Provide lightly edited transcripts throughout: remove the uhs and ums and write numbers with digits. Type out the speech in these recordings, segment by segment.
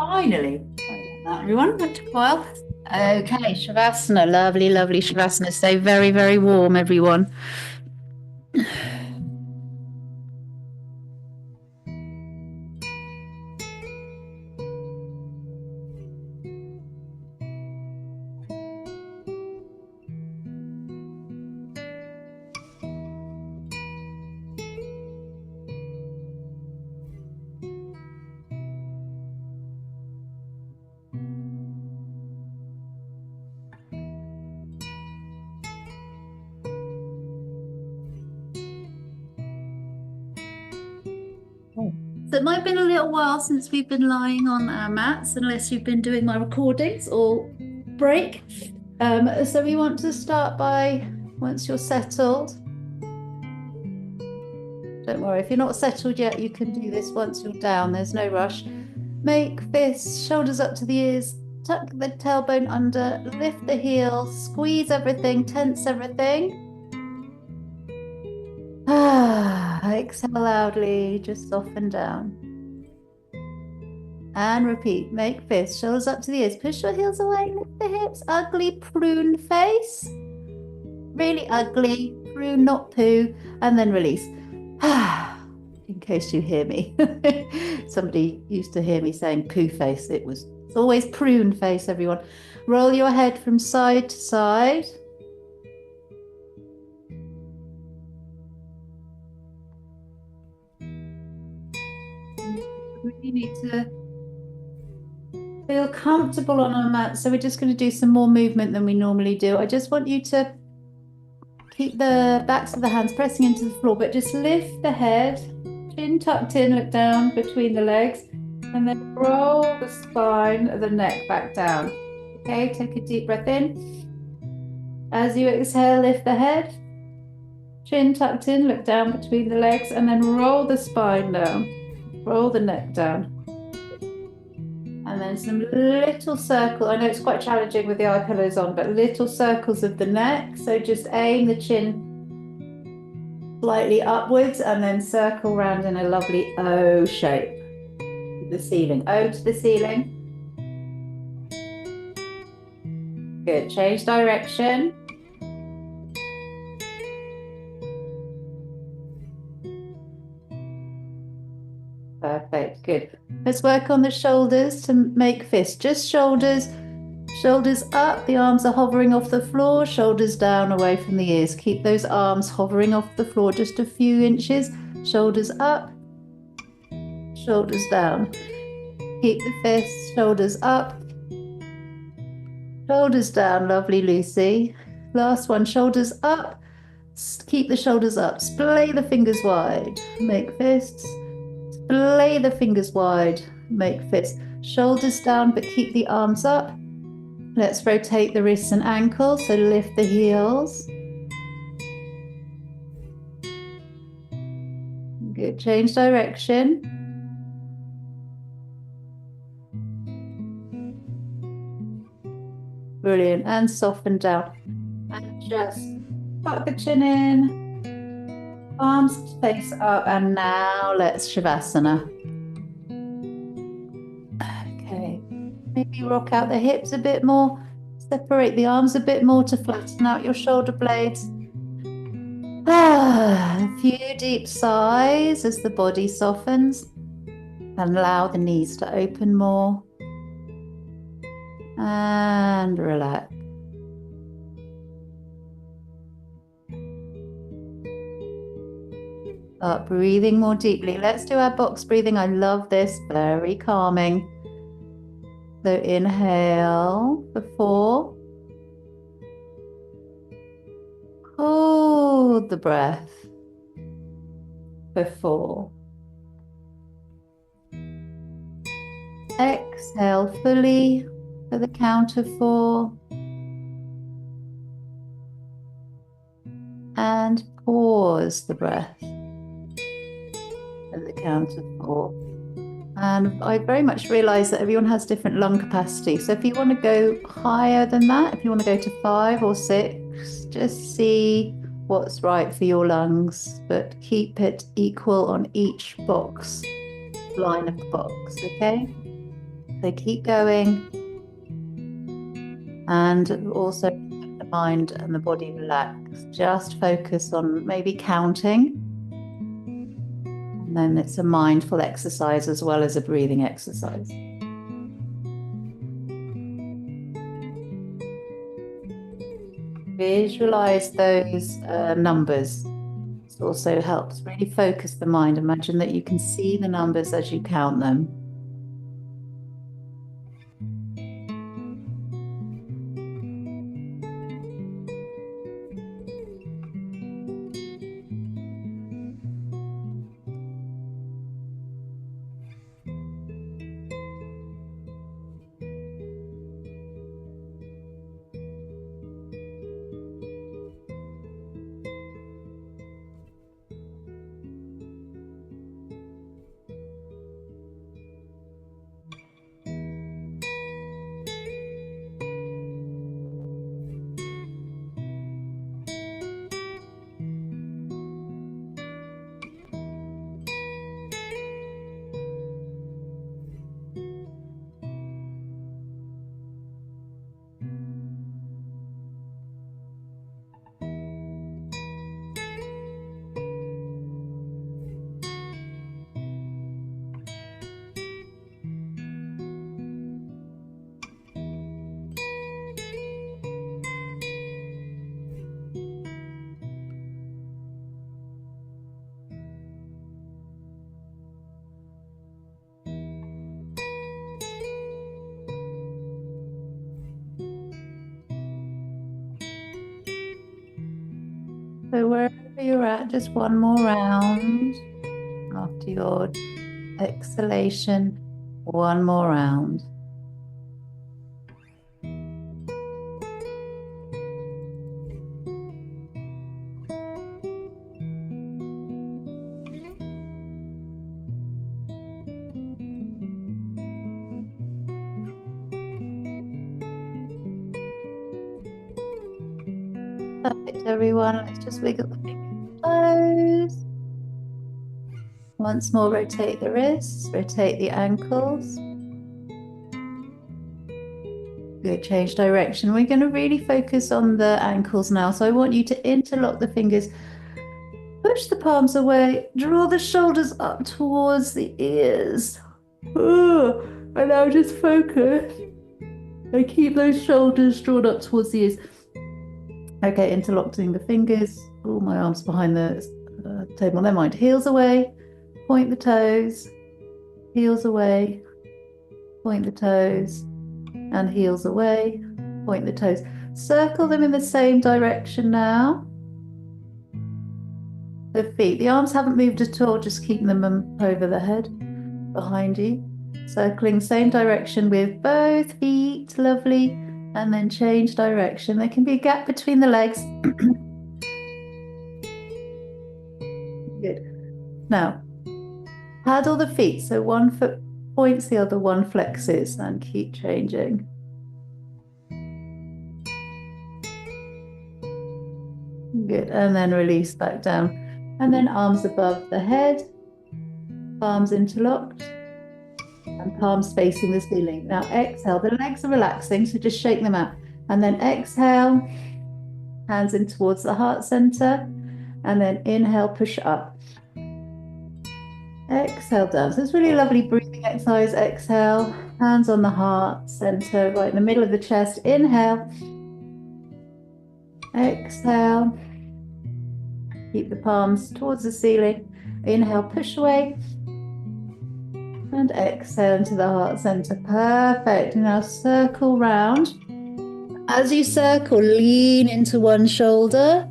Finally. Sorry about that, everyone. That took a while. Okay, Shavasana. Lovely, lovely Shavasana. Stay very, very warm, everyone. So it might have been a little while since we've been lying on our mats, unless you've been doing my recordings or break. So we want to start by, once you're settled, don't worry, if you're not settled yet, you can do this once you're down, there's no rush. Make fists, shoulders up to the ears, tuck the tailbone under, lift the heels, squeeze everything, tense everything. Exhale loudly, just soften down. And repeat, make fists, shoulders up to the ears, push your heels away, lift the hips, ugly prune face. Really ugly, prune, not poo, and then release. In case you hear me. Somebody used to hear me saying poo face. It's always prune face, everyone. Roll your head from side to side. We need to feel comfortable on our mat, so we're just going to do some more movement than we normally do. I just want you to keep the backs of the hands pressing into the floor, but just lift the head, chin tucked in, look down between the legs, and then roll the spine of the neck back down. Okay, take a deep breath in. As you exhale, lift the head, chin tucked in, look down between the legs, and then roll the spine down, roll the neck down. And then some little circle. I know it's quite challenging with the eye pillows on, but little circles of the neck. So just aim the chin slightly upwards and then circle round in a lovely O shape. The ceiling, O to the ceiling. Good, change direction. Perfect, good. Let's work on the shoulders to make fists. Just shoulders, shoulders up, the arms are hovering off the floor, shoulders down away from the ears. Keep those arms hovering off the floor just a few inches. Shoulders up, shoulders down. Keep the fists, shoulders up, shoulders down. Lovely, Lucy. Last one, shoulders up. Keep the shoulders up. Splay the fingers wide. Make fists. Splay the fingers wide. Make fists. Shoulders down, but keep the arms up. Let's rotate the wrists and ankles. So lift the heels. Good. Change direction. Brilliant. And soften down. And just tuck the chin in. Arms face up. And now let's Shavasana. Okay. Maybe rock out the hips a bit more. Separate the arms a bit more to flatten out your shoulder blades. A few deep sighs as the body softens. And allow the knees to open more. And relax. Start breathing more deeply. Let's do our box breathing. I love this, very calming. So inhale for 4. Hold the breath for 4. Exhale fully for the count of 4. And pause the breath at the count of 4. And I very much realize that everyone has different lung capacity. So if you want to go higher than that, if you want to go to 5 or 6, just see what's right for your lungs, but keep it equal on each box, line of the box, okay? So keep going, and also keep the mind and the body relaxed. Just focus on maybe counting. And then it's a mindful exercise as well as a breathing exercise. Visualize those numbers. This also helps really focus the mind. Imagine that you can see the numbers as you count them. So wherever you're at, just one more round. After your exhalation, one more round. Perfect, everyone. Let's just wiggle the fingers, toes. Once more, rotate the wrists, rotate the ankles. Good, change direction. We're going to really focus on the ankles now. So I want you to interlock the fingers, push the palms away, draw the shoulders up towards the ears. And now just focus and keep those shoulders drawn up towards the ears. Okay, interlocking the fingers. Oh, my arms behind the table. Never mind. Heels away. Point the toes. Heels away. Point the toes. And heels away. Point the toes. Circle them in the same direction now. The feet. The arms haven't moved at all. Just keep them over the head behind you. Circling same direction with both feet. Lovely. And then change direction. There can be a gap between the legs. Good. Now, paddle the feet. So one foot points, the other one flexes, and keep changing. Good. And then release back down. And then arms above the head, palms interlocked, and palms facing the ceiling. Now exhale. The legs are relaxing, so just shake them out. And then exhale, hands in towards the heart center. And then inhale, push up. Exhale down. So it's really lovely breathing exercise. Exhale, hands on the heart center, right in the middle of the chest. Inhale. Exhale. Keep the palms towards the ceiling. Inhale, push away. And exhale into the heart center. Perfect. Now circle round. As you circle, lean into one shoulder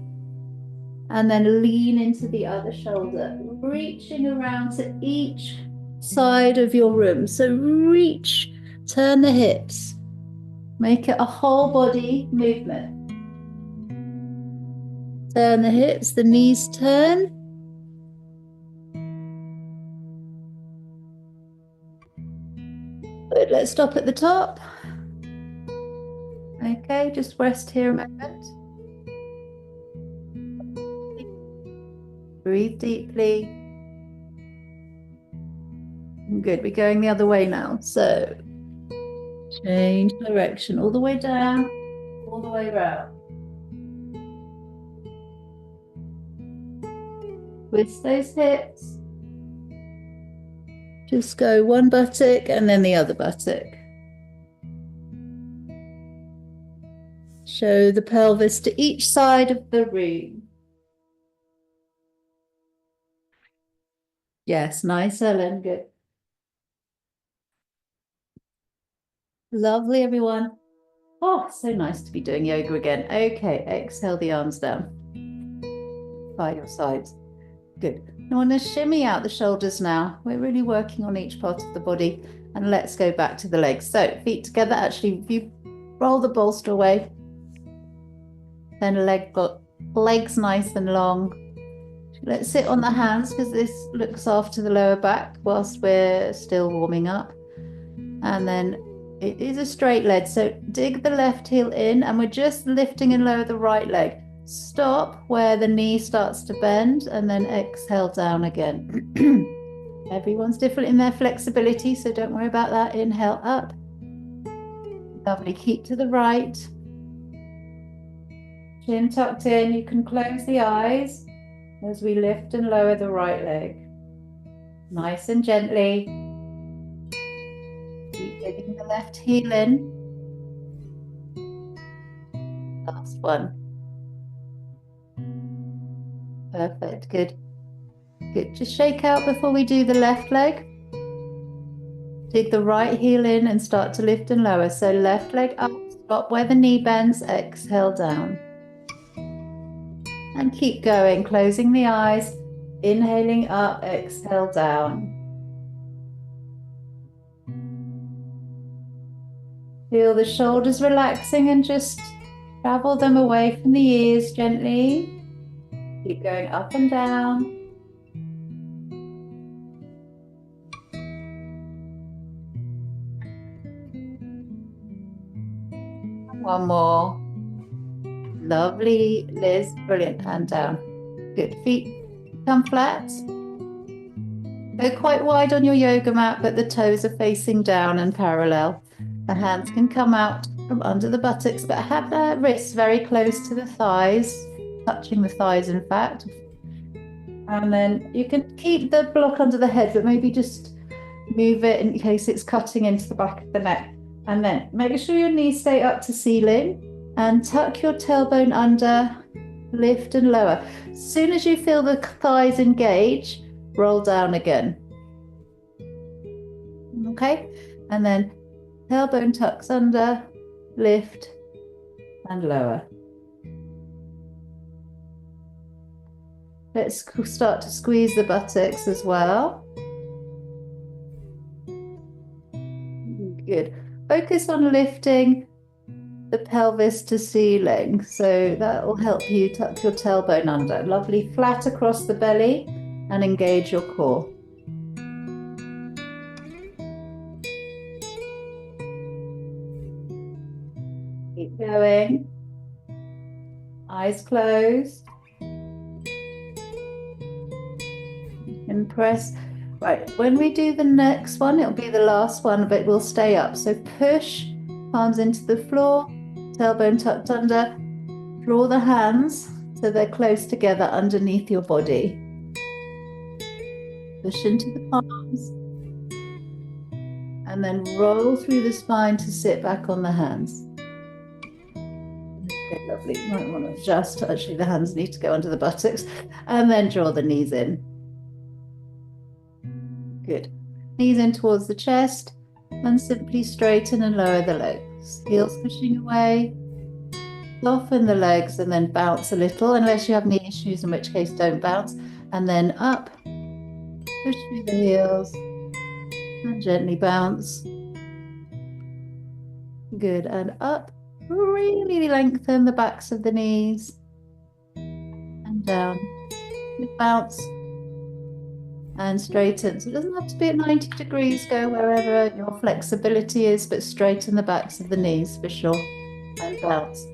and then lean into the other shoulder, reaching around to each side of your room. So reach, turn the hips, make it a whole body movement. Turn the hips, the knees turn. Good, let's stop at the top. Okay, just rest here a moment. Breathe deeply. Good, we're going the other way now. So Change direction all the way down, all the way round. Twist those hips. Just go one buttock and then the other buttock. Show the pelvis to each side of the room. Yes, nice, Ellen, good. Lovely, everyone. Oh, so nice to be doing yoga again. Okay, exhale the arms down by your sides. Good. I want to shimmy out the shoulders now. We're really working on each part of the body. And let's go back to the legs. So feet together. Actually, if you roll the bolster away, then legs nice and long. Let's sit on the hands because this looks after the lower back whilst we're still warming up. And then it is a straight leg. So dig the left heel in and we're just lifting and lower the right leg. Stop where the knee starts to bend and then exhale down again. Everyone's different in their flexibility, so don't worry about that. Inhale up. Lovely. Keep to the right. Chin tucked in. You can close the eyes as we lift and lower the right leg. Nice and gently. Keep digging the left heel in. Last one. Perfect, good. Good, just shake out before we do the left leg. Dig the right heel in and start to lift and lower. So left leg up, stop where the knee bends, exhale down. And keep going, closing the eyes, inhaling up, exhale down. Feel the shoulders relaxing and just travel them away from the ears gently. Keep going up and down. One more. Lovely, Liz. Brilliant. Hand down. Good. Feet come flat. Go quite wide on your yoga mat, but the toes are facing down and parallel. The hands can come out from under the buttocks, but have the wrists very close to the thighs, touching the thighs, in fact. And then you can keep the block under the head, but maybe just move it in case it's cutting into the back of the neck. And then make sure your knees stay up to ceiling and tuck your tailbone under, lift and lower. As soon as you feel the thighs engage, roll down again. Okay, and then tailbone tucks under, lift and lower. Let's start to squeeze the buttocks as well. Good. Focus on lifting the pelvis to ceiling. So that will help you tuck your tailbone under. Lovely, flat across the belly and engage your core. Keep going. Eyes closed. And press. Right, when we do the next one, it'll be the last one, but we'll stay up. So push, palms into the floor, tailbone tucked under. Draw the hands so they're close together underneath your body. Push into the palms. And then roll through the spine to sit back on the hands. Okay, lovely. You might want to adjust. Actually, the hands need to go under the buttocks. And then draw the knees in. Good. Knees in towards the chest and simply straighten and lower the legs. Heels pushing away. Soften the legs and then bounce a little, unless you have knee issues, in which case don't bounce. And then up. Push through the heels and gently bounce. Good. And up. Really lengthen the backs of the knees. And down. Good bounce. And straighten. So it doesn't have to be at 90 degrees, go wherever your flexibility is, but straighten the backs of the knees for sure. And bounce.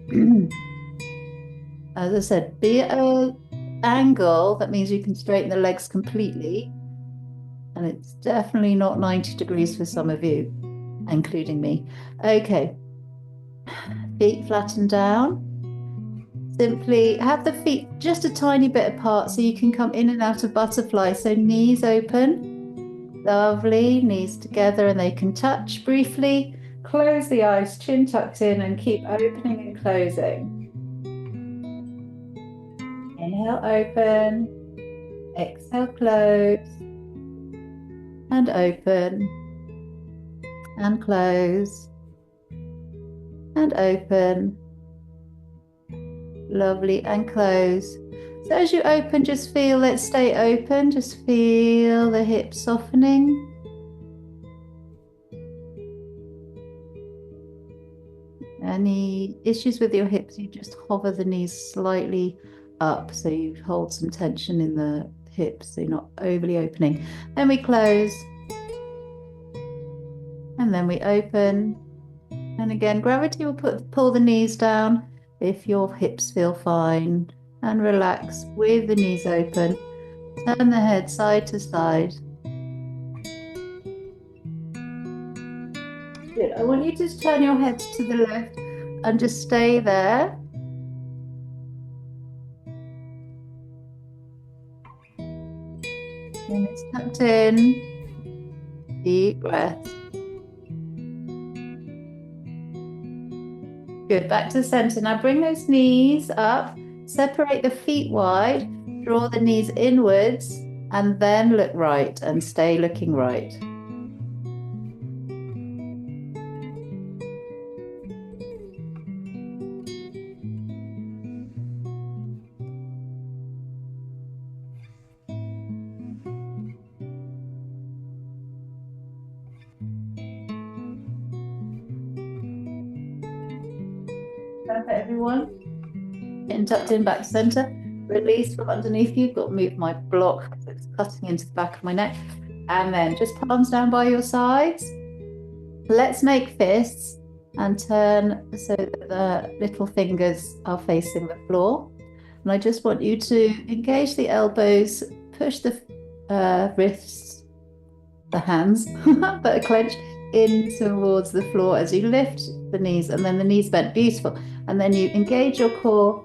As I said, be at an angle, that means you can straighten the legs completely. And it's definitely not 90 degrees for some of you. including me. Okay, feet flatten down. Simply have the feet just a tiny bit apart so you can come in and out of butterfly. So knees open, lovely, knees together and they can touch briefly. Close the eyes, chin tucked in and keep opening and closing. Inhale, open, exhale, close, and open, and close, and open. Lovely, and close. So as you open, just feel, let's stay open, just feel the hips softening. Any issues with your hips, you just hover the knees slightly up so you hold some tension in the hips so you're not overly opening. Then we close. And then we open. And again, gravity will pull the knees down if your hips feel fine. And relax with the knees open. Turn the head side to side. Good. I want you to just turn your head to the left and just stay there. And it's tucked in. Deep breath. Good. Back to the center. Now bring those knees up. Separate the feet wide. Draw the knees inwards. And then look right and stay looking right. Perfect, everyone. Getting tucked in, back to center. Release from underneath you. Got to move my block because it's cutting into the back of my neck. And then just palms down by your sides. Let's make fists and turn so that the little fingers are facing the floor. And I just want you to engage the elbows, push the wrists, the hands, but a clench in towards the floor as you lift the knees, and then the knees bent, beautiful. And then you engage your core,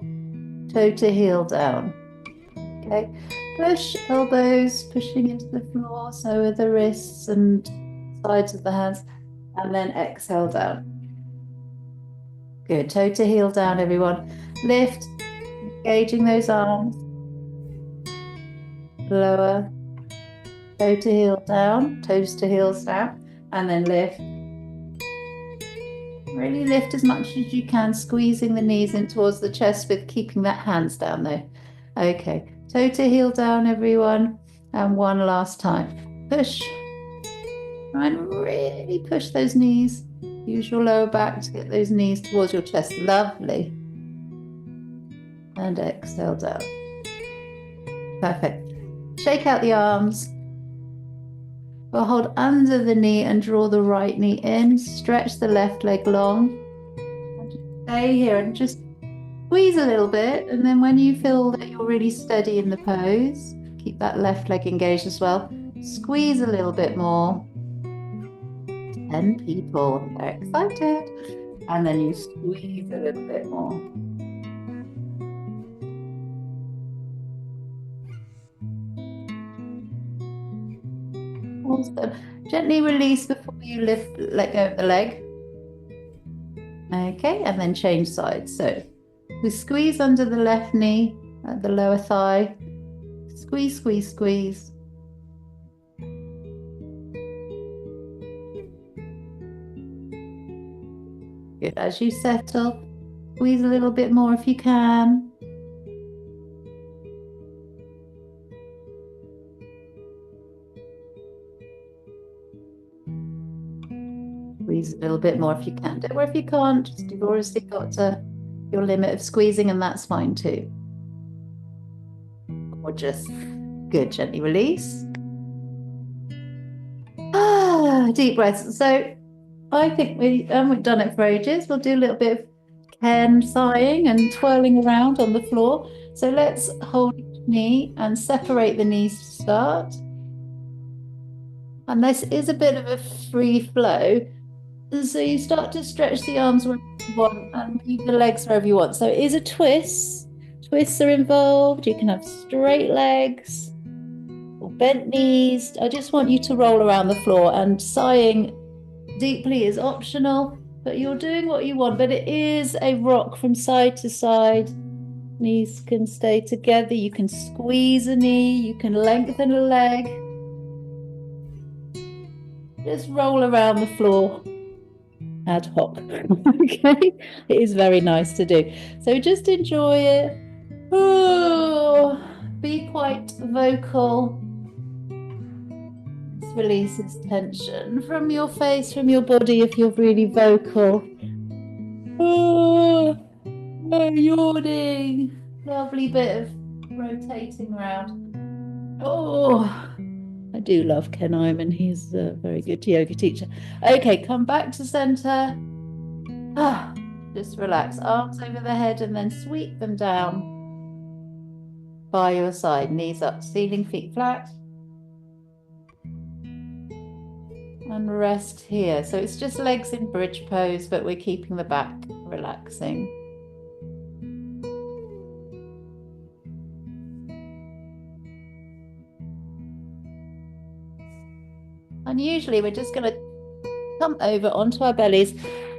toe to heel down. Okay, push elbows, pushing into the floor, so are the wrists and sides of the hands, and then exhale down. Good, toe to heel down, everyone. Lift, engaging those arms. Lower, toe to heel down, toes to heels down, and then lift. Really lift as much as you can, squeezing the knees in towards the chest with keeping that hands down there. Okay, toe to heel down, everyone. And one last time. Push. Try and really push those knees. Use your lower back to get those knees towards your chest. Lovely. And exhale down. Perfect. Shake out the arms. We'll hold under the knee and draw the right knee in. Stretch the left leg long. And just stay here and just squeeze a little bit. And then when you feel that you're really steady in the pose, keep that left leg engaged as well. Squeeze a little bit more. 10 people. They're excited. And then you squeeze a little bit more. Awesome. Gently release before you let go of the leg. Okay, and then change sides. So we squeeze under the left knee at the lower thigh. Squeeze, squeeze, squeeze. Good. As you settle, squeeze a little bit more if you can. Squeeze a little bit more if you can. Don't worry if you can't, just you've already got your limit of squeezing, and that's fine too. Gorgeous. Good. Gently release. Deep breaths. So I think we've done it for ages. We'll do a little bit of Ken sighing and twirling around on the floor. So let's hold each knee and separate the knees to start. And this is a bit of a free flow. So you start to stretch the arms wherever you want and move the legs wherever you want. So it is a twist. Twists are involved. You can have straight legs or bent knees. I just want you to roll around the floor, and sighing deeply is optional, but you're doing what you want. But it is a rock from side to side. Knees can stay together. You can squeeze a knee. You can lengthen a leg. Just roll around the floor ad hoc. Okay, it is very nice to do. So just enjoy it. Oh, be quite vocal. This releases tension from your face, from your body if you're really vocal. Oh, no yawning. Lovely bit of rotating around. Oh, I do love Ken Iman. He's a very good yoga teacher. Okay, come back to center. Ah, just relax. Arms over the head and then sweep them down by your side. Knees up, ceiling, feet flat. And rest here. So it's just legs in bridge pose, but we're keeping the back relaxing. And usually we're just going to come over onto our bellies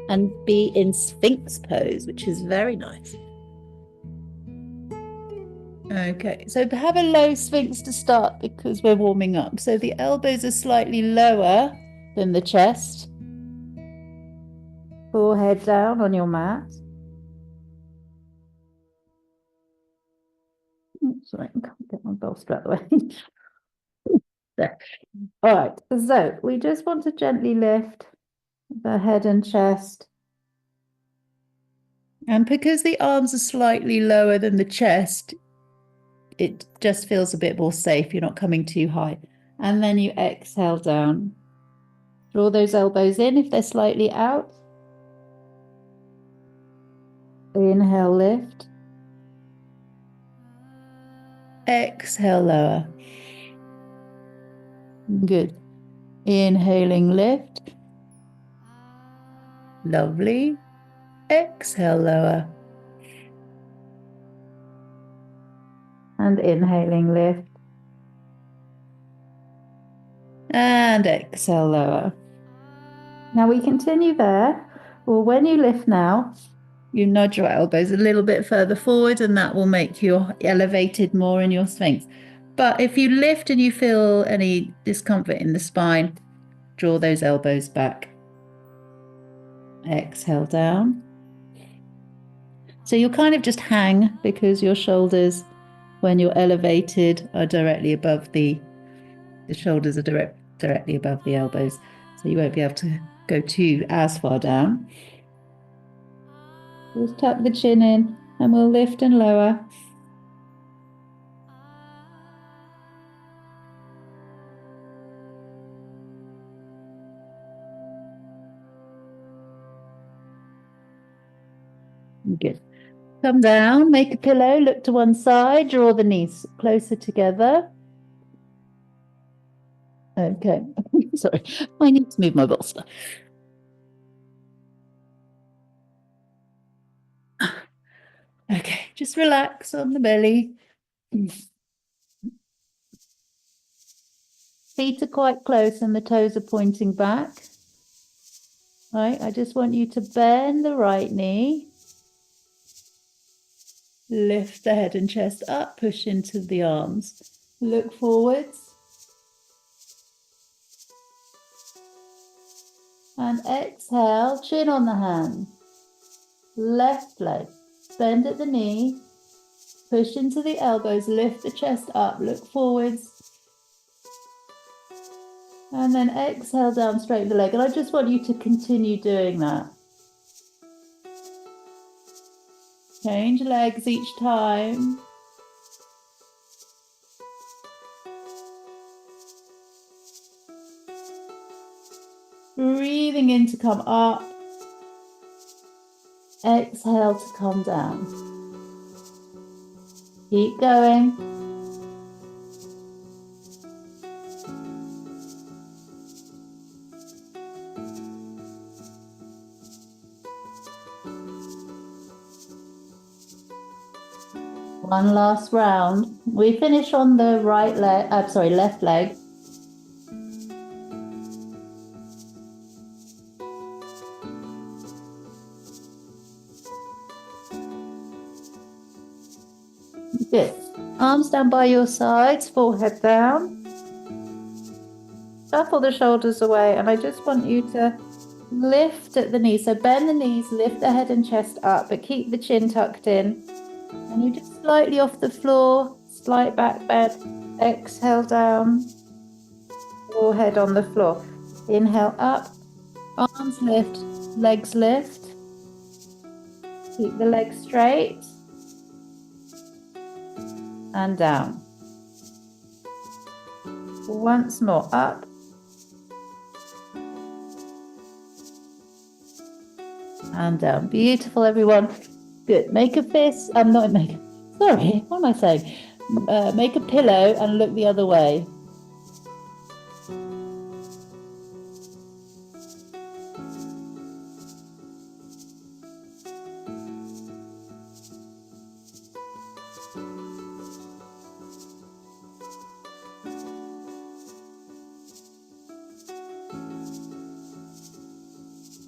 and be in Sphinx pose, which is very nice. Okay, so have a low Sphinx to start because we're warming up. So the elbows are slightly lower than the chest. Forehead down on your mat. Sorry, I can't get my bolster out of the way. There. All right, so we just want to gently lift the head and chest. And because the arms are slightly lower than the chest, it just feels a bit more safe. You're not coming too high. And then you exhale down. Draw those elbows in if they're slightly out. Inhale, lift. Exhale, lower. Good. Inhaling, lift. Lovely. Exhale, lower. And inhaling, lift. And exhale, lower. Now we continue there. Well, when you lift now, you nudge your elbows a little bit further forward, and that will make you elevated more in your Sphinx. But if you lift and you feel any discomfort in the spine, draw those elbows back. Exhale down. So you'll kind of just hang because your shoulders, when you're elevated, are directly above the shoulders are directly above the elbows. So you won't be able to go as far down. Just tuck the chin in and we'll lift and lower. Good. Come down, make a pillow, look to one side, draw the knees closer together. Okay, sorry, I need to move my bolster. Okay, just relax on the belly. Feet are quite close and the toes are pointing back. Right, I just want you to bend the right knee. Lift the head and chest up, push into the arms. Look forwards. And exhale, chin on the hand. Left leg, bend at the knee. Push into the elbows, lift the chest up, look forwards. And then exhale down, straighten the leg. And I just want you to continue doing that. Change legs each time. Breathing in to come up. Exhale to come down. Keep going. One last round. We finish on the right leg, left leg. Good. Arms down by your sides, forehead down. Shuffle the shoulders away, and I just want you to lift at the knees. So bend the knees, lift the head and chest up, but keep the chin tucked in. And you just slightly off the floor, slight back bend. Exhale down, forehead on the floor. Inhale up, arms lift, legs lift. Keep the legs straight. And down. Once more, up. And down. Beautiful, everyone. Good. Make a fist. Not make. Sorry, what am I saying? Make a pillow and look the other way.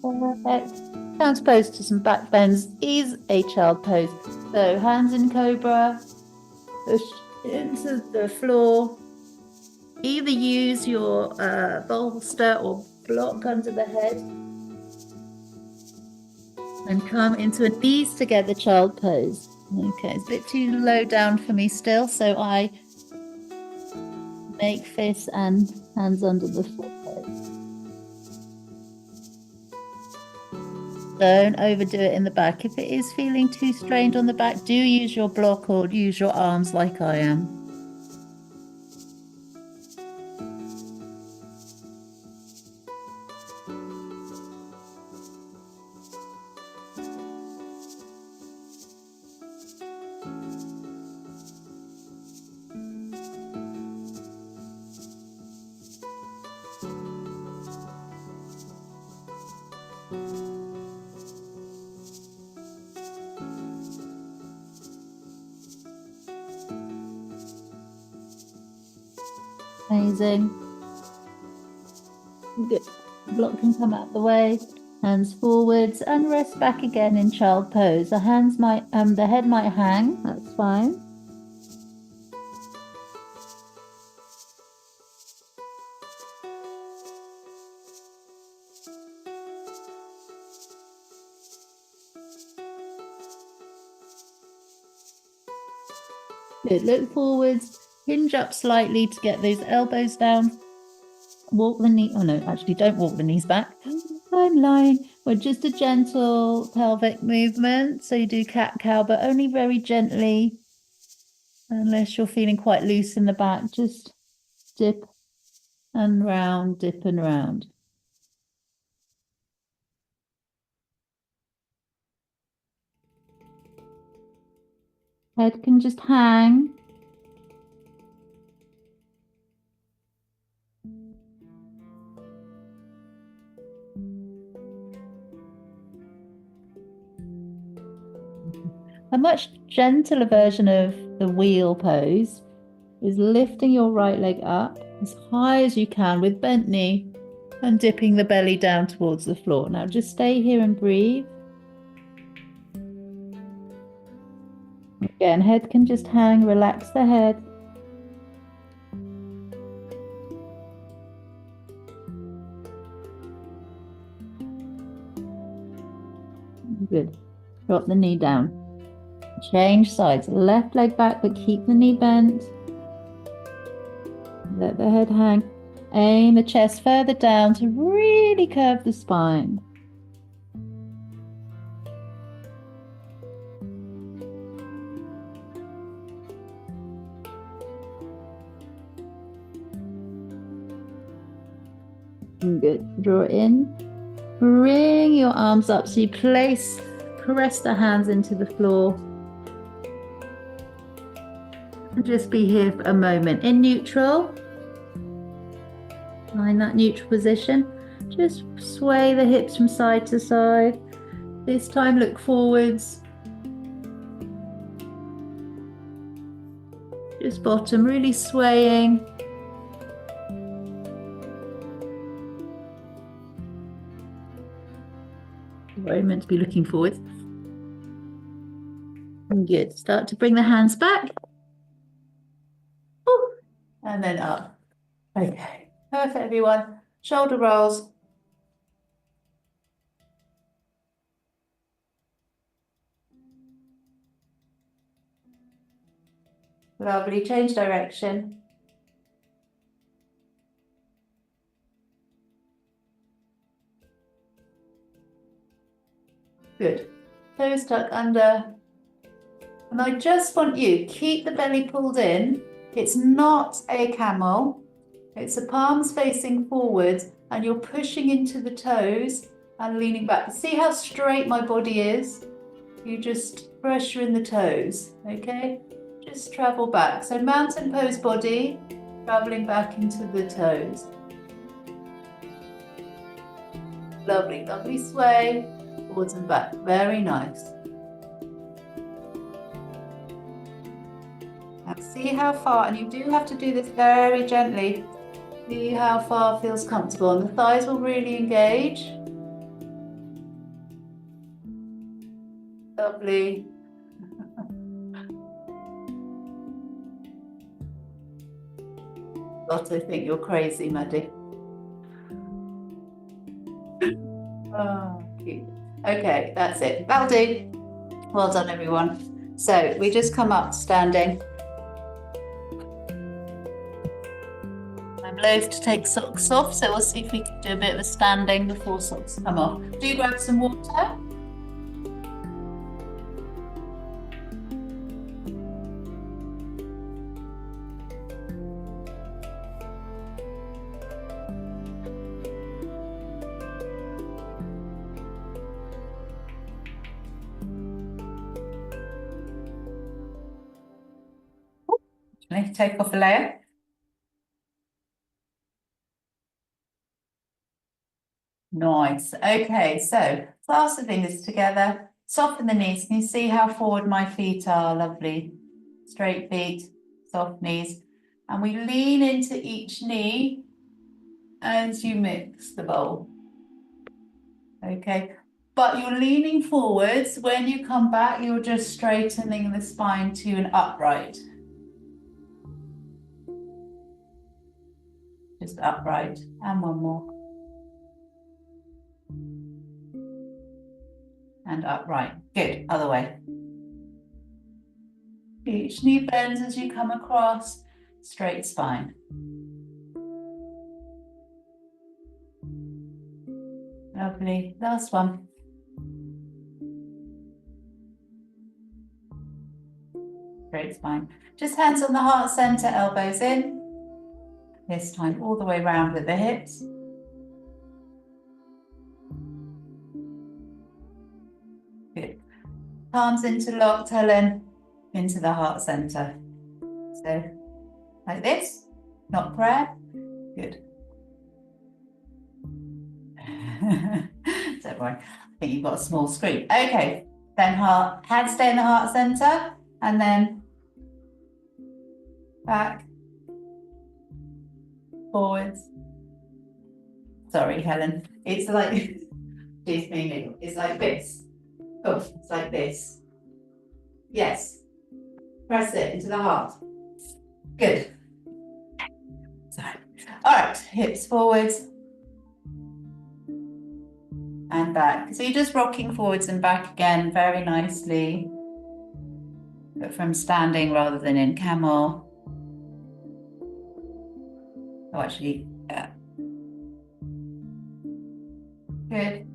Perfect. Transpose to some back bends is a child pose. So hands in cobra, push into the floor. Either use your bolster or block under the head. And come into a knees together child pose. Okay, it's a bit too low down for me still, so I make fists and hands under the forehead. Don't overdo it in the back. If it is feeling too strained on the back, do use your block or use your arms like I am. Amazing. Good. Block can come out the way. Hands forwards and rest back again in child pose. The hands might, the head might hang. That's fine. Good. Look forwards. Hinge up slightly to get those elbows down. Walk the knee. Oh no, actually don't walk the knees back. I'm lying. Or just a gentle pelvic movement. So you do cat-cow, but only very gently. Unless you're feeling quite loose in the back. Just dip and round, dip and round. Head can just hang. A much gentler version of the wheel pose is lifting your right leg up as high as you can with bent knee and dipping the belly down towards the floor. Now just stay here and breathe. Again, head can just hang, relax the head. Good. Drop the knee down. Change sides. Left leg back, but keep the knee bent. Let the head hang. Aim the chest further down to really curve the spine. Good. Draw it in. Bring your arms up so you press the hands into the floor. And just be here for a moment in neutral. Find that neutral position. Just sway the hips from side to side. This time look forwards. Toes bottom really swaying. Where you're meant to be looking forward. Good. Start to bring the hands back. Ooh. And then up. Okay. Perfect, everyone. Shoulder rolls. Lovely. Change direction. Good. Toes tuck under. And I just want you, keep the belly pulled in. It's not a camel. It's the palms facing forwards and you're pushing into the toes and leaning back. See how straight my body is? You just pressure in the toes, okay? Just travel back. So mountain pose body, traveling back into the toes. Lovely, lovely sway, forwards and back. Very nice. Now see how far, and you do have to do this very gently. See how far feels comfortable, and the thighs will really engage. Lovely. Lotte think you're crazy, Maddie. Oh, cute. Okay, that's it. That'll do. Well done, everyone. So we just come up standing. I'm loath to take socks off, so we'll see if we can do a bit of a standing before socks come off. Do grab some water. Take off a layer. Nice. Okay, so clasp the fingers together, soften the knees. Can you see how forward my feet are? Lovely. Straight feet, soft knees. And we lean into each knee as you mix the bowl. Okay, but you're leaning forwards. When you come back, you're just straightening the spine to an upright. Just upright, and one more. And upright. Good, other way. Each knee bends as you come across, straight spine. Lovely, last one. Straight spine. Just hands on the heart center, elbows in. This time all the way round with the hips. Good. Palms interlocked, Helen, into the heart center. So, like this, not prayer. Good. Don't worry, I think you've got a small screen. Okay, then hands stay in the heart center, and then back, forwards. Sorry, Helen. It's like, it's like this. Oh, it's like this. Yes. Press it into the heart. Good. Sorry. All right, hips forwards and back. So you're just rocking forwards and back again very nicely, but from standing rather than in camel. Oh, actually, yeah. Good.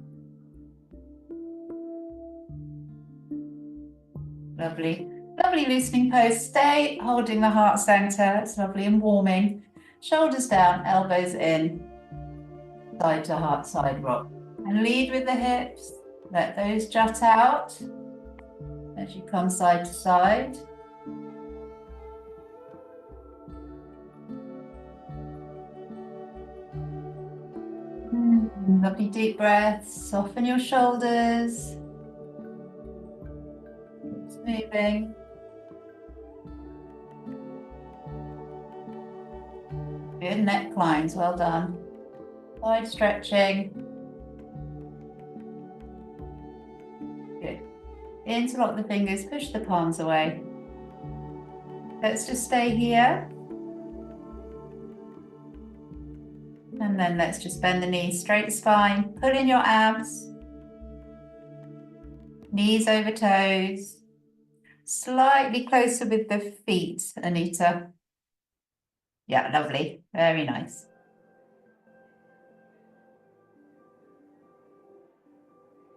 Lovely. Lovely loosening pose. Stay holding the heart center. It's lovely and warming. Shoulders down, elbows in, side to heart, side rock. And lead with the hips. Let those jut out as you come side to side. Lovely deep breaths. Soften your shoulders. Moving. Good, necklines, well done. Side stretching. Good. Interlock the fingers, push the palms away. Let's just stay here. And then let's just bend the knees, straight spine, pull in your abs. Knees over toes. Slightly closer with the feet, Anita. Yeah, lovely. Very nice.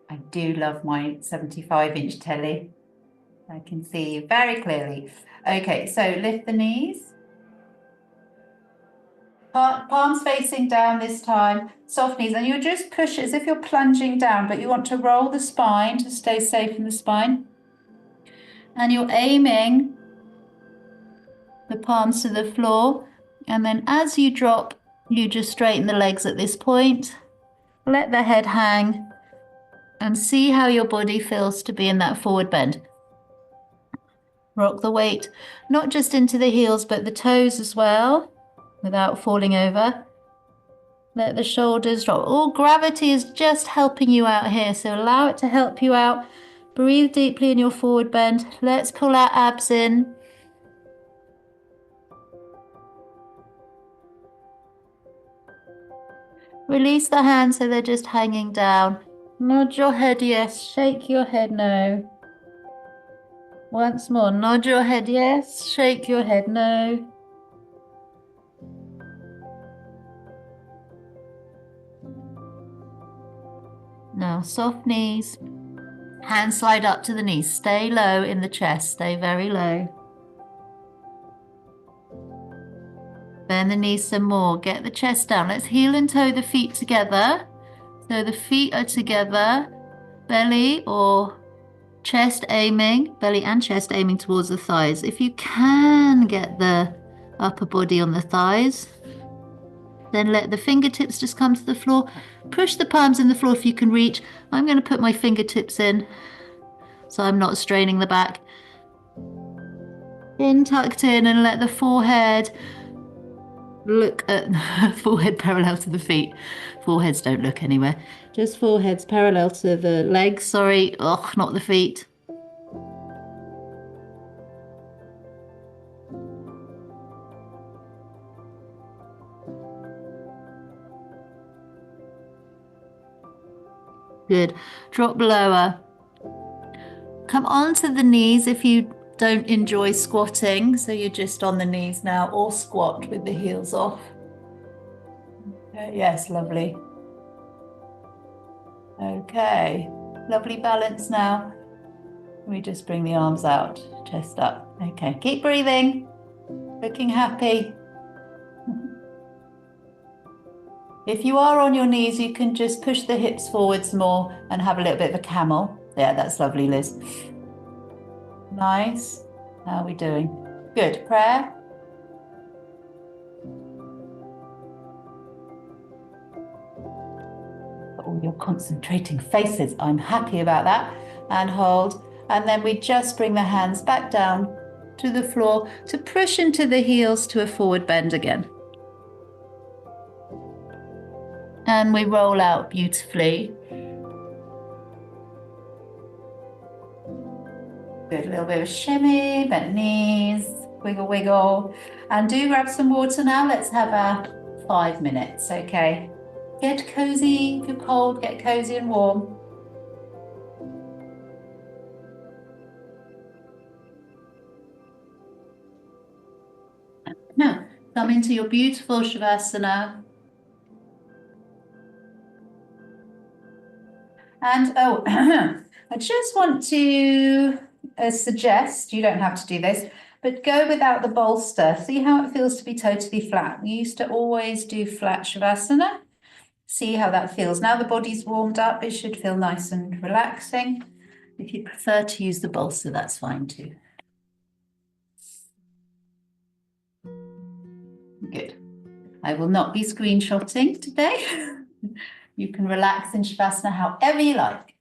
I do love my 75-inch telly. I can see you very clearly. Okay, so lift the knees. Palms facing down this time, soft knees, and you just push it as if you're plunging down, but you want to roll the spine to stay safe in the spine. And you're aiming the palms to the floor, and then as you drop, you just straighten the legs at this point. Let the head hang and see how your body feels to be in that forward bend. Rock the weight, not just into the heels, but the toes as well, without falling over. Let the shoulders drop. All gravity is just helping you out here, so allow it to help you out. Breathe deeply in your forward bend. Let's pull our abs in. Release the hands so they're just hanging down. Nod your head yes, shake your head no. Once more, nod your head yes, shake your head no. Now soft knees, hands slide up to the knees, stay low in the chest, stay very low. Bend the knees some more, get the chest down. Let's heel and toe the feet together. So the feet are together, belly or chest aiming, belly and chest aiming towards the thighs. If you can get the upper body on the thighs, then let the fingertips just come to the floor. Push the palms in the floor if you can reach. I'm going to put my fingertips in so I'm not straining the back. In tucked in, and let the forehead look at forehead parallel to the feet. Foreheads don't look anywhere. Just foreheads parallel to the legs. Sorry, ugh, not the feet. Good. Drop lower. Come onto the knees if you don't enjoy squatting. So you're just on the knees now, or squat with the heels off. Yes, lovely. Okay, lovely balance now. We just bring the arms out, chest up. Okay, keep breathing. Looking happy. If you are on your knees, you can just push the hips forwards more and have a little bit of a camel. Yeah, that's lovely, Liz. Nice. How are we doing? Good. Prayer. Oh, you're concentrating faces. I'm happy about that. And hold. And then we just bring the hands back down to the floor to push into the heels to a forward bend again. And we roll out beautifully. Good, a little bit of shimmy, bent knees, wiggle, wiggle. And do grab some water now. Let's have a 5 minutes, okay? Get cozy. If you're cold, get cozy and warm. Now, come into your beautiful Shavasana. And oh, I just want to suggest, you don't have to do this, but go without the bolster. See how it feels to be totally flat. We used to always do flat Shavasana. See how that feels. Now the body's warmed up, it should feel nice and relaxing. If you prefer to use the bolster, that's fine too. Good. I will not be screenshotting today. You can relax in Shavasana however you like.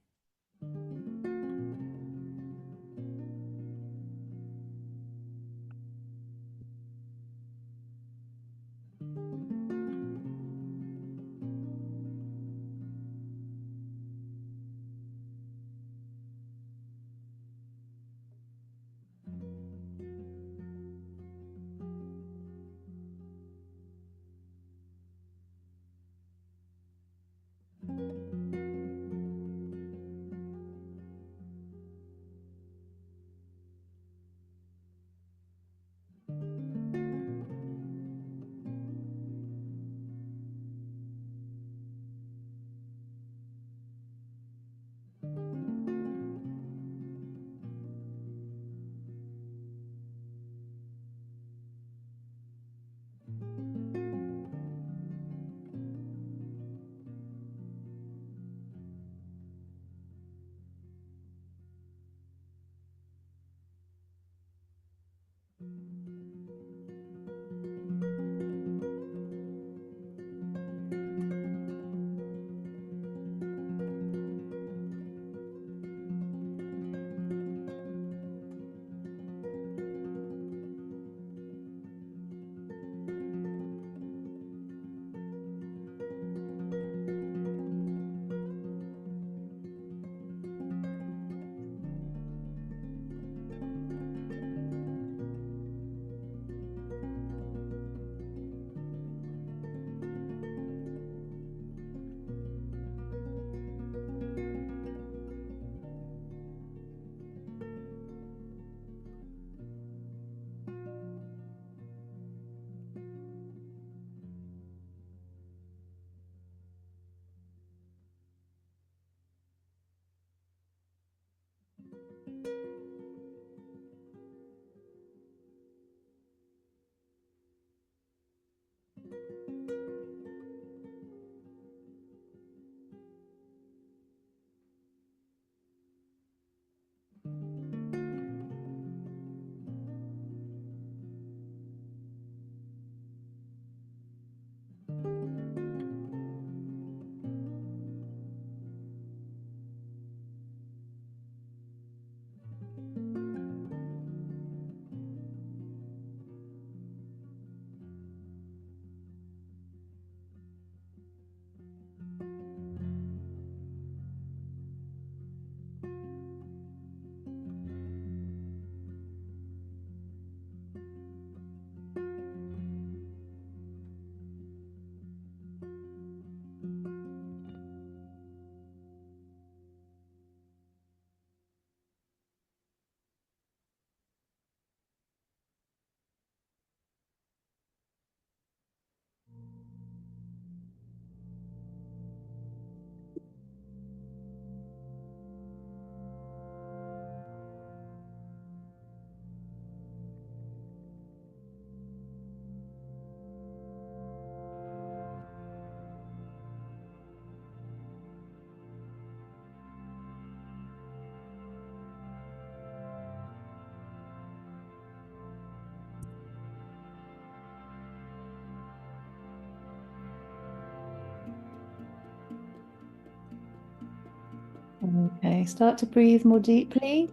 Okay, start to breathe more deeply.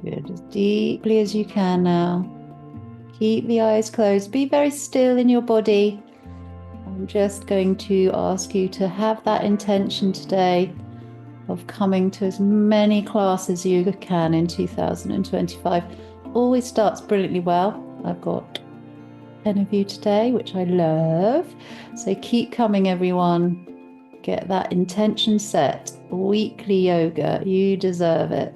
Good, as deeply as you can now. Keep the eyes closed. Be very still in your body. I'm just going to ask you to have that intention today of coming to as many classes as you can in 2025. Always starts brilliantly well. I've got 10 of you today, which I love. So keep coming, everyone. Get that intention set. Weekly yoga. You deserve it.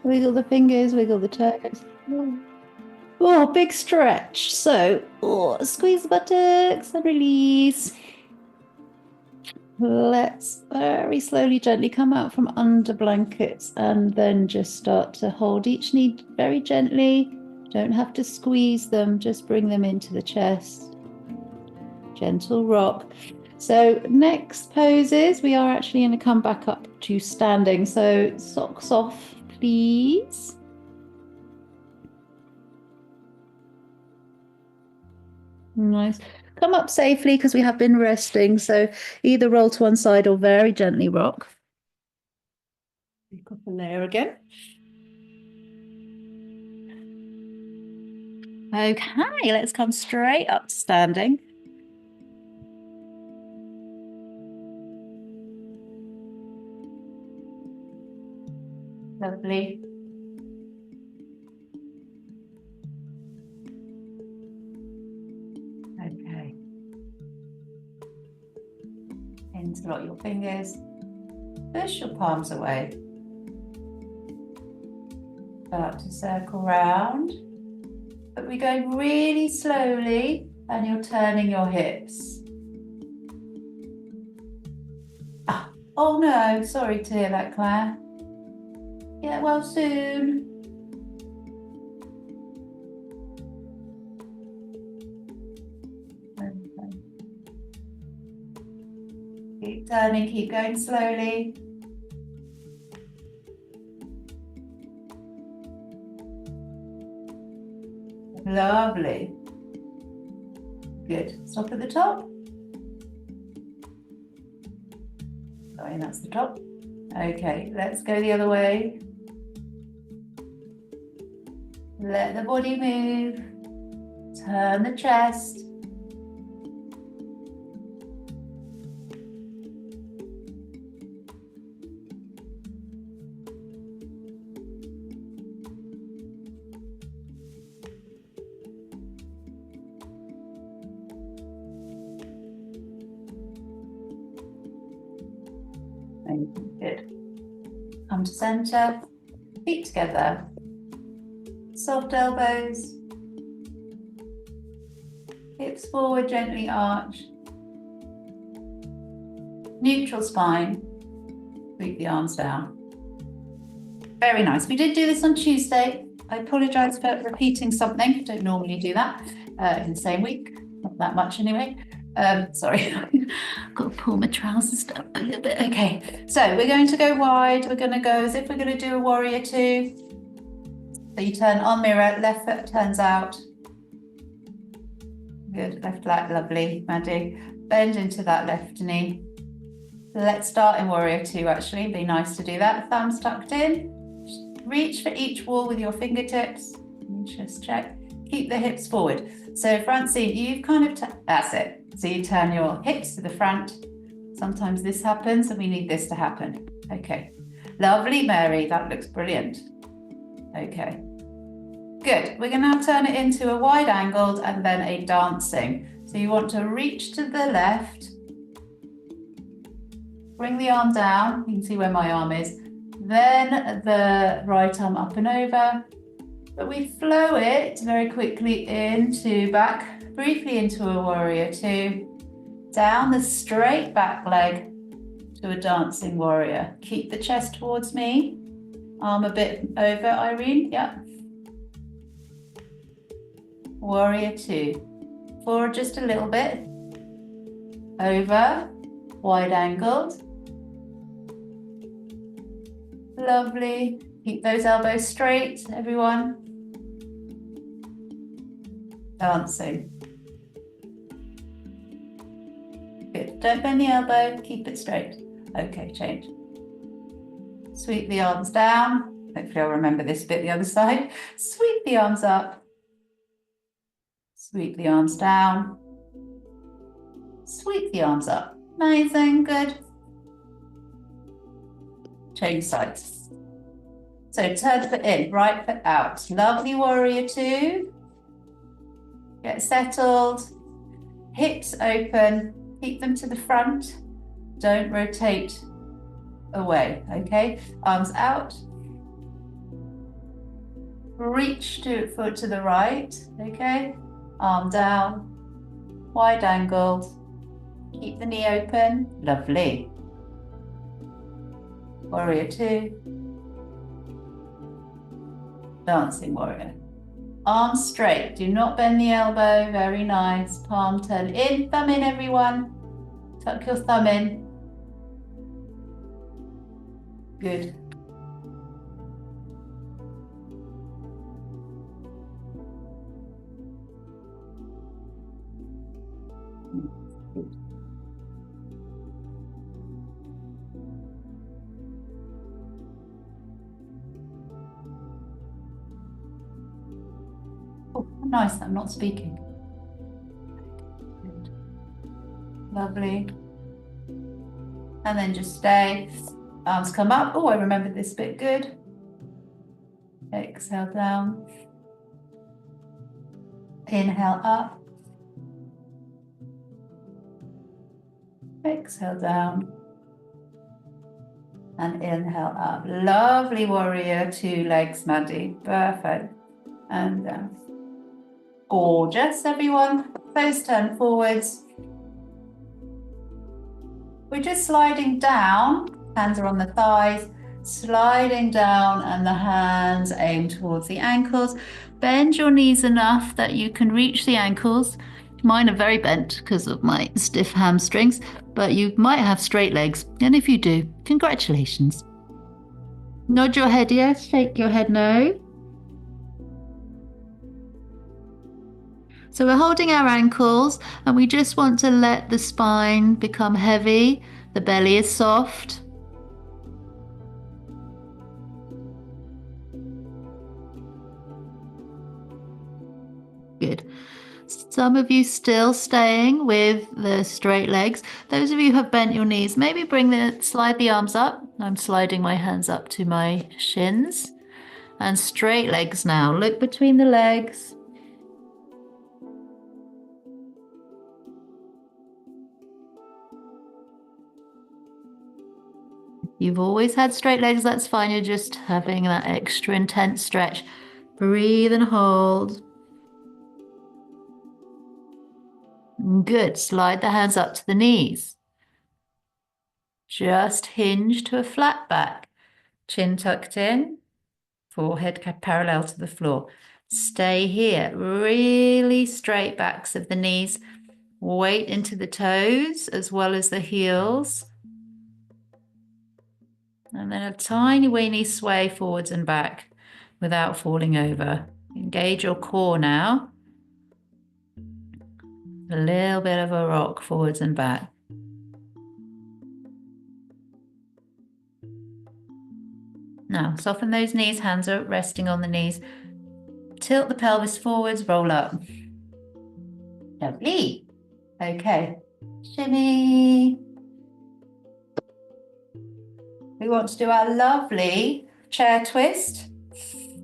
Wiggle the fingers, wiggle the toes. Oh, big stretch. So, squeeze the buttocks and release. Let's very slowly, gently come out from under blankets and then just start to hold each knee very gently. Don't have to squeeze them, just bring them into the chest. Gentle rock. So next poses, we are actually going to come back up to standing. So socks off, please. Nice. Come up safely because we have been resting. So either roll to one side or very gently rock. Pick up a layer again. Okay, let's come straight up to standing. Lovely. Okay. Interlock your fingers. Push your palms away. Start to circle round. But we're going really slowly and you're turning your hips. Oh no, sorry to hear that, Claire. Get well soon. Okay. Keep turning, keep going slowly. Lovely. Good. Stop at the top. Sorry, that's the top. Okay, let's go the other way. Let the body move. Turn the chest. Good. Come to center, feet together, soft elbows, hips forward, gently arch, neutral spine, sweep the arms down. Very nice. We did do this on Tuesday. I apologise for repeating something. Don't normally do that in the same week, not that much anyway. Sorry, got to pull my trousers down a little bit. Okay, so we're going to go wide. We're going to go as if we're going to do a warrior two. So you turn on mirror, left foot turns out. Good, left leg, lovely, Maddie. Bend into that left knee. Let's start in Warrior Two, actually. Be nice to do that. Thumbs tucked in. Reach for each wall with your fingertips. Just check. Keep the hips forward. So Francine, you've kind of, that's it. So you turn your hips to the front. Sometimes this happens and we need this to happen. Okay. Lovely, Mary. That looks brilliant. Okay. Good. We're going to now turn it into a wide angled and then a dancing. So you want to reach to the left. Bring the arm down. You can see where my arm is. Then the right arm up and over. But we flow it very quickly back briefly into a Warrior Two. Down the straight back leg to a dancing warrior. Keep the chest towards me. Arm a bit over, Irene. Yeah. Warrior Two. Forward just a little bit. Over. Wide angled. Lovely. Keep those elbows straight, everyone. Dancing. Good. Don't bend the elbow, keep it straight. Okay, change. Sweep the arms down. Hopefully I'll remember this bit the other side. Sweep the arms up. Sweep the arms down. Sweep the arms up. Amazing, good. Change sides. So turn foot in, right foot out. Lovely Warrior Two. Get settled. Hips open. Keep them to the front. Don't rotate away, okay? Arms out. Reach foot to the right, okay? Arm down. Wide angled. Keep the knee open. Lovely. Warrior Two. Dancing warrior. Arms straight. Do not bend the elbow. Very nice. Palm turn in. Thumb in, everyone. Tuck your thumb in. Good. Oh, nice. I'm not speaking. Good. Lovely. And then just stay. Arms come up. Oh, I remembered this bit. Good. Exhale down. Inhale up. Exhale down. And inhale up. Lovely Warrior Two legs, Maddie. Perfect. And down. Gorgeous, everyone. Toes turn forwards. We're just sliding down. Hands are on the thighs. Sliding down and the hands aim towards the ankles. Bend your knees enough that you can reach the ankles. Mine are very bent because of my stiff hamstrings, but you might have straight legs. And if you do, congratulations. Nod your head yes, shake your head no. So we're holding our ankles and we just want to let the spine become heavy. The belly is soft. Good. Some of you still staying with the straight legs. Those of you who have bent your knees, maybe slide the arms up. I'm sliding my hands up to my shins. And straight legs now. Look between the legs. You've always had straight legs, that's fine. You're just having that extra intense stretch. Breathe and hold. Good. Slide the hands up to the knees. Just hinge to a flat back. Chin tucked in. Forehead parallel to the floor. Stay here. Really straight backs of the knees. Weight into the toes as well as the heels. And then a tiny weeny sway forwards and back without falling over. Engage your core now. A little bit of a rock forwards and back. Now, soften those knees, hands are resting on the knees. Tilt the pelvis forwards, roll up. Lovely. Okay, shimmy. We want to do our lovely chair twist,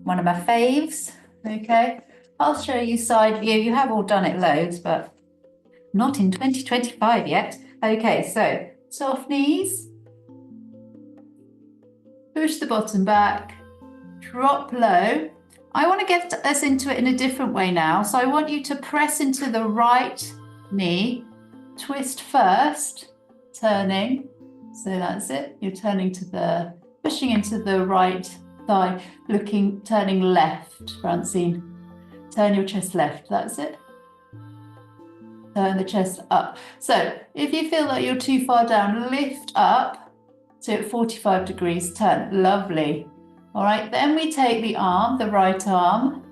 one of my faves. Okay, I'll show you side view. You have all done it loads, but not in 2025 yet. Okay, so soft knees. Push the bottom back, drop low. I want to get us into it in a different way now. So I want you to press into the right knee, twist first, turning. So that's it. You're turning to the, pushing into the right thigh, looking, turning left, Francine. Turn your chest left, that's it. Turn the chest up. So if you feel that you're too far down, lift up. So at 45 degrees, turn, lovely. All right, then we take the arm, the right arm.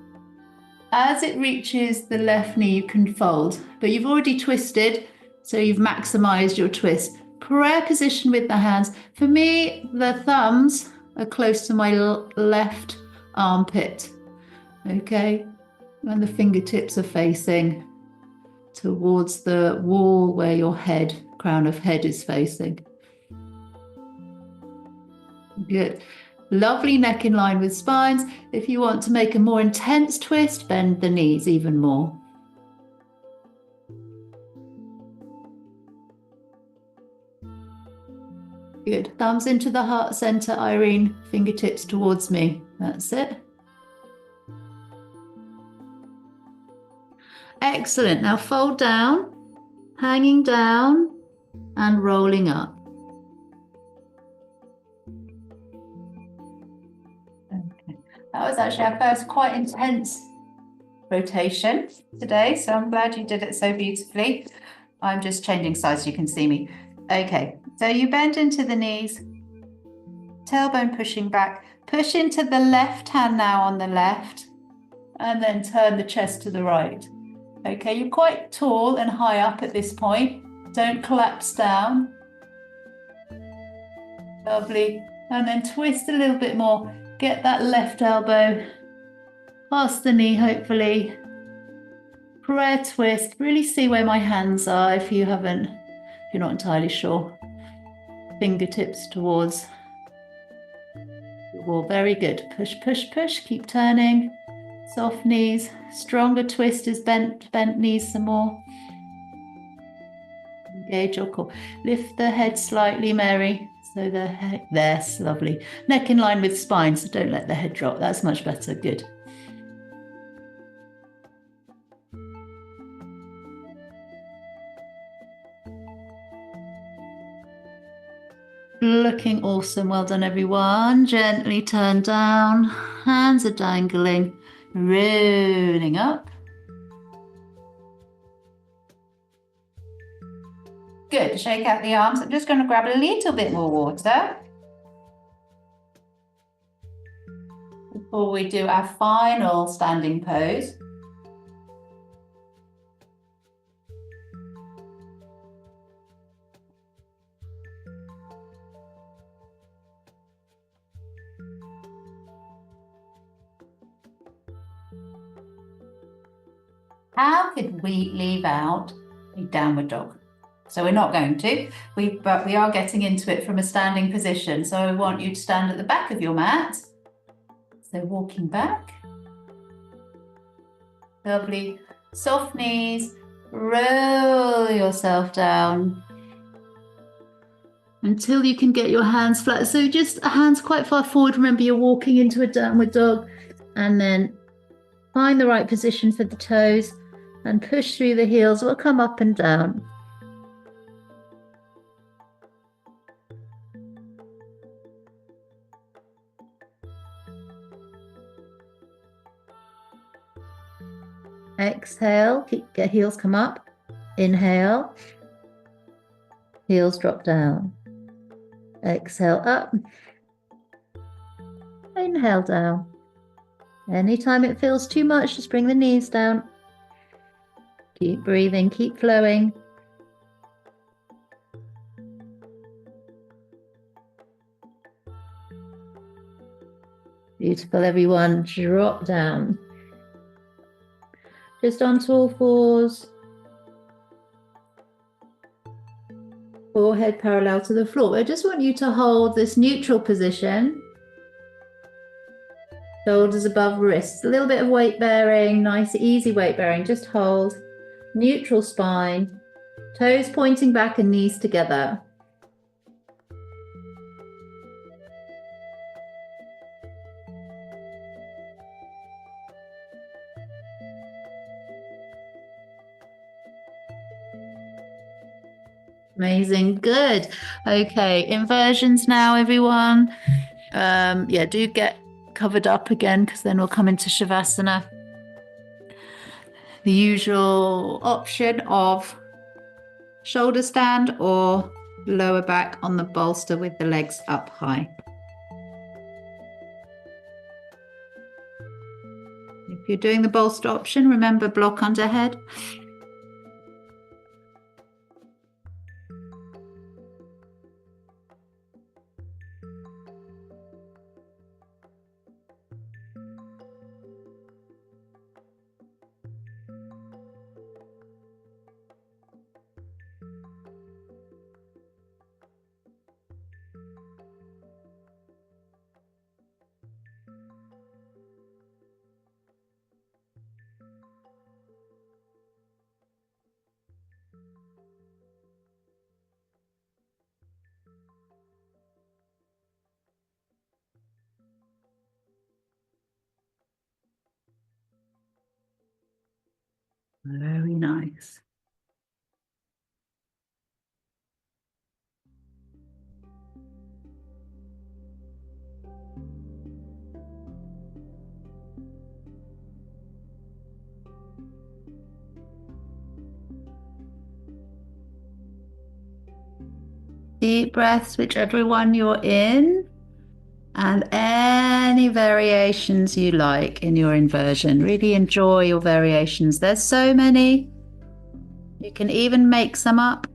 As it reaches the left knee, you can fold, but you've already twisted, so you've maximized your twist. Prayer position with the hands. For me, the thumbs are close to my left armpit, okay? And the fingertips are facing towards the wall where your head, crown of head is facing. Good. Lovely neck in line with spines. If you want to make a more intense twist, bend the knees even more. Good. Thumbs into the heart center, Irene. Fingertips towards me. That's it. Excellent. Now fold down, hanging down and rolling up. That was actually our first quite intense rotation today, so I'm glad you did it so beautifully. I'm just changing sides so you can see me. Okay, so you bend into the knees, tailbone pushing back, push into the left hand now on the left, and then turn the chest to the right. Okay, you're quite tall and high up at this point. Don't collapse down. Lovely. And then twist a little bit more. Get that left elbow past the knee, hopefully. Prayer twist. Really see where my hands are if you're not entirely sure. Fingertips towards the wall. Very good. Push, push, push. Keep turning. Soft knees. Stronger twist is bent knees some more. Engage your core. Lift the head slightly, Mary. So the head, there's lovely. Neck in line with spine, so don't let the head drop. That's much better, good. Looking awesome, well done everyone. Gently turn down, hands are dangling, rolling up. Good, shake out the arms. I'm just going to grab a little bit more water before we do our final standing pose. How could we leave out a downward dog? So we're not going to, but we are getting into it from a standing position. So I want you to stand at the back of your mat. So walking back. Lovely. Soft knees. Roll yourself down until you can get your hands flat. So just hands quite far forward. Remember, you're walking into a downward dog, and then find the right position for the toes and push through the heels. We'll come up and down. Exhale, get heels come up. Inhale, heels drop down. Exhale up. Inhale down. Anytime it feels too much, just bring the knees down. Keep breathing, keep flowing. Beautiful, everyone. Drop down. Just onto all fours. Forehead parallel to the floor. I just want you to hold this neutral position. Shoulders above wrists. A little bit of weight bearing, nice, easy weight bearing. Just hold. Neutral spine. Toes pointing back and knees together. Amazing, good. Okay, inversions now, everyone. Yeah, do get covered up again because then we'll come into Shavasana. The usual option of shoulder stand or lower back on the bolster with the legs up high. If you're doing the bolster option, remember block under head. Very nice. Deep breaths, whichever one you're in, and any variations you like in your inversion. Really enjoy your variations. There's so many. You can even make some up.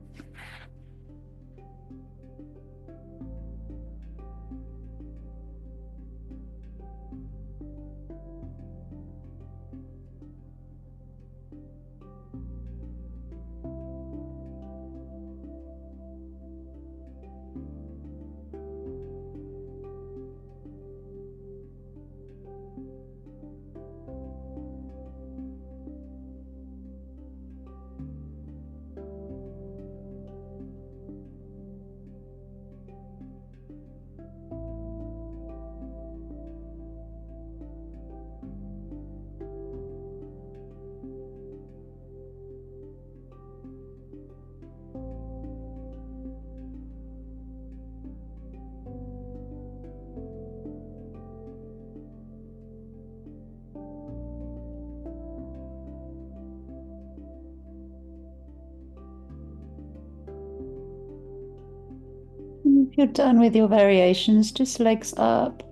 If you're done with your variations, just legs up.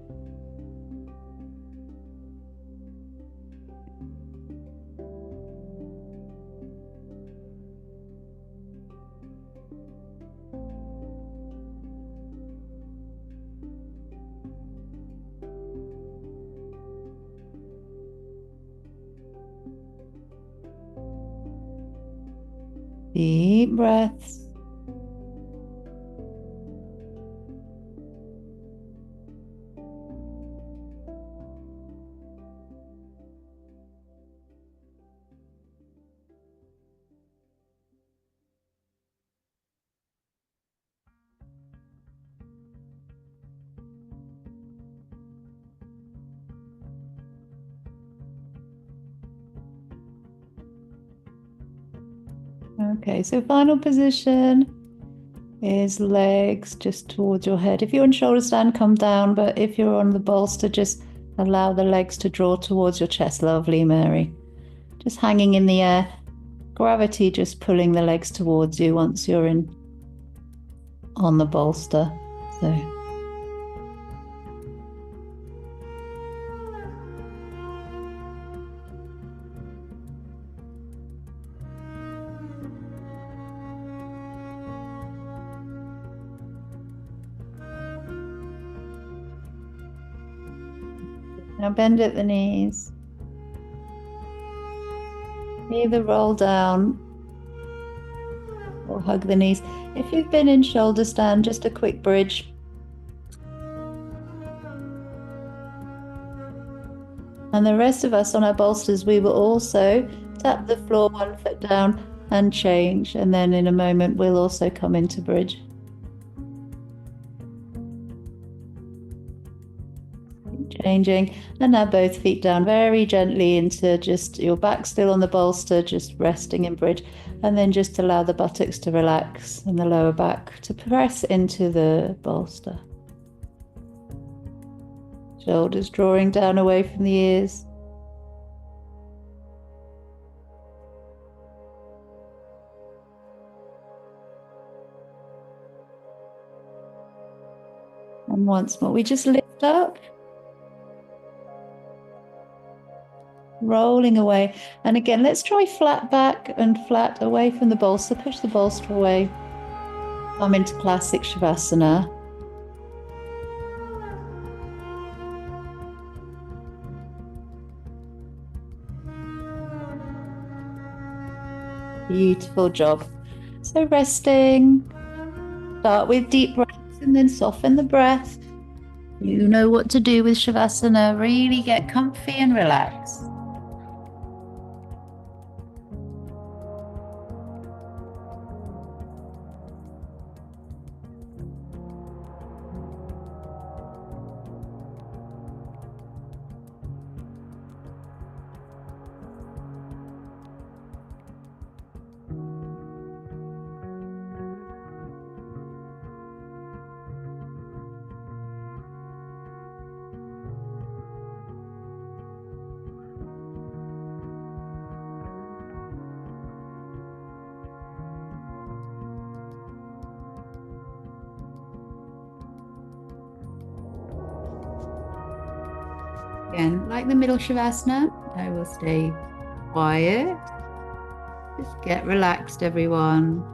Deep breaths. Okay, so final position is legs just towards your head. If you're in shoulder stand, come down, but if you're on the bolster, just allow the legs to draw towards your chest. Lovely, Mary. Just hanging in the air. Gravity just pulling the legs towards you once you're in on the bolster. So Now bend at the knees. Either roll down or hug the knees. If you've been in shoulder stand, just a quick bridge. And the rest of us on our bolsters, we will also tap the floor 1 foot down and change. And then in a moment, we'll also come into bridge. Changing, and now both feet down very gently into just your back still on the bolster, just resting in bridge, and then just allow the buttocks to relax and the lower back to press into the bolster. Shoulders drawing down away from the ears. And once more, we just lift up. Rolling away. And again, let's try flat back and flat away from the bolster. Push the bolster away. Come into classic Shavasana. Beautiful job. So resting. Start with deep breaths and then soften the breath. You know what to do with Shavasana. Really get comfy and relax. Again, like the middle Shavasana, I will stay quiet. Just get relaxed, everyone.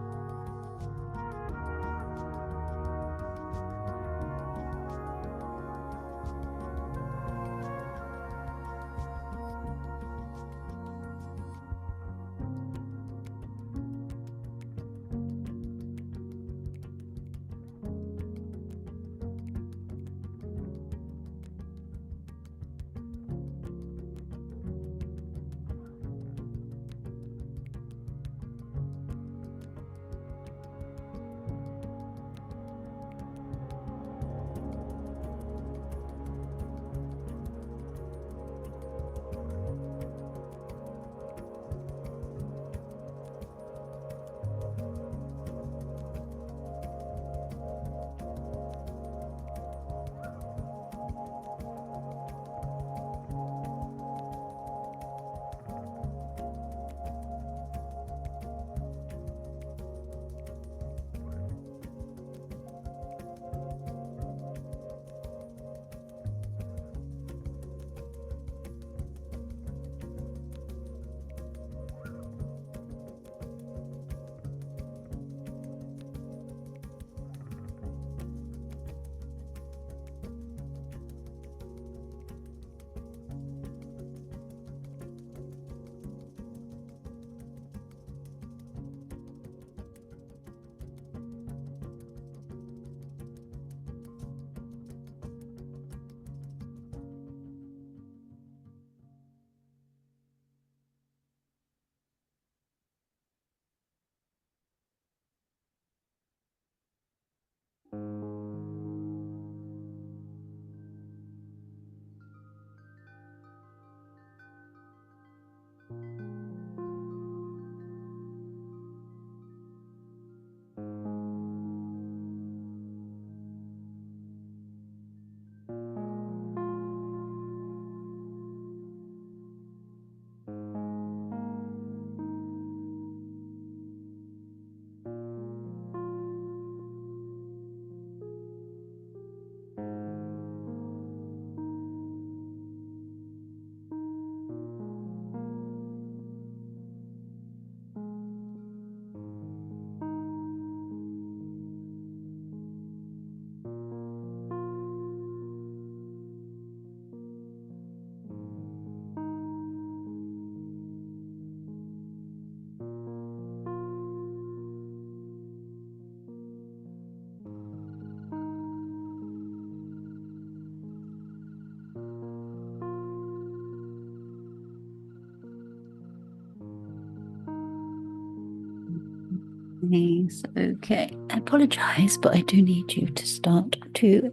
Nice. Okay. I apologize, but I do need you to start to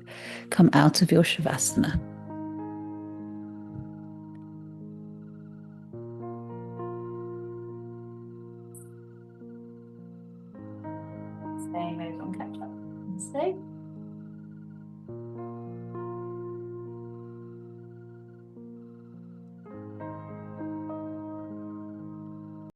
come out of your Shavasana. Stay, move on, catch up. Stay.